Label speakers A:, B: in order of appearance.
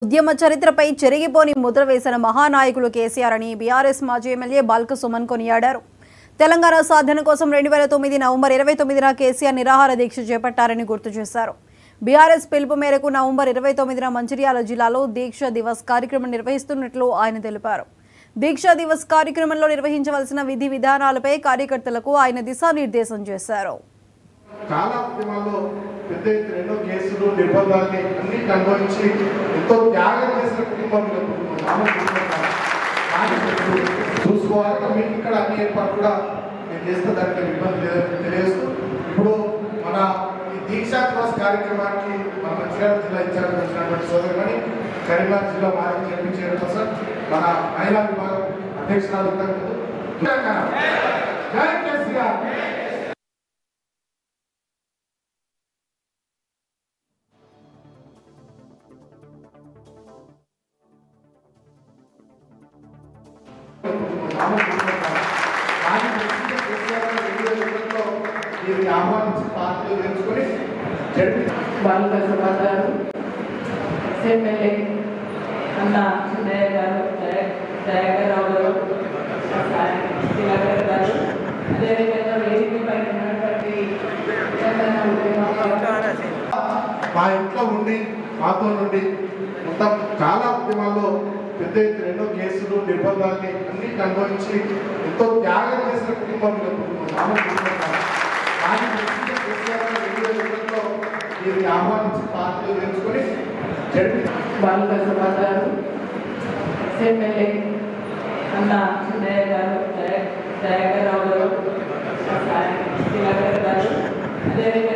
A: ఉద్యమ చరిత్రపై చెరిగిపోని ముద్ర వేసిన మహానాయకులు కేసీఆర్ అని బీఆర్ఎస్ మాజీ ఎమ్మెల్యే బాల్క సుమన్ కొనియాడారు. తెలంగాణ సాధన కోసం 2009 నవంబర్ 29న కేసీఆర్ నిరాహార దీక్ష చేపట్టారని గుర్తు చేశారు. బీఆర్ఎస్ పిలుపు మేరకు నవంబర్ 29న మంచిర్యాల జిల్లాలో దీక్ష దివస్ కార్యక్రమం నిర్వహిస్తున్నట్లు ఆయన తెలిపారు. దీక్ష దివస్ కార్యక్రమంలో నిర్వహించవలసిన విధి విధానాలపై కార్యకర్తలకు ఆయన దిశానిర్దేశం చేశారు.
B: చాలా ఉద్యమాల్లో పెద్ద ఎత్తున ఎన్నో కేసులు నిర్బంధాన్ని అన్ని అనుభవించి ఎంతో త్యాగం చేసిన కుటుంబం చూసుకోవాలి. మీకు ఇక్కడ అన్ని ఏర్పాటు కూడా నేను చేస్తే దానికి ఇబ్బంది లేదని తెలియజేస్తూ ఇప్పుడు మన ఈ దీక్షా దివస్ కార్యక్రమానికి మన మంచిర్యాల జిల్లా ఇన్ఛార్జ్ వచ్చినటువంటి సోదరుని కరీంనగర్ జిల్లా మాజీ జడ్పీ చైర్పర్సన్ మన మహిళా విభాగం అధ్యక్షురాలు జై కేసీఆర్. ఆహ్వానించి పార్టీలు తెలుసుకొని
C: బాలిక సుభాష్ గారు, ఎమ్మెల్యే అన్న సుందయ్య గారు, దయాకర్రావు గారు, తిలకర్ గారు, అదేవిధంగా వేదికపై ఉన్నటువంటి
B: మా ఇంట్లో ఉండి మాతో నుండి మొత్తం చాలా ఉద్యమాల్లో పెద్ద ఎత్తున ఎన్నో కేసులు నిర్బంధాన్ని అన్ని అనుభవించి ఎంతో త్యాగం చేసిన కుటుంబం ఆహ్వానించి పార్టీలు తెలుసుకొని
C: బాలిక సుభాష్ గారు, ఎమ్మెల్యే అన్న సుందయ్య గారు, దయాకర్రావు గారు, తిలకర్ గారు, అదేవిధంగా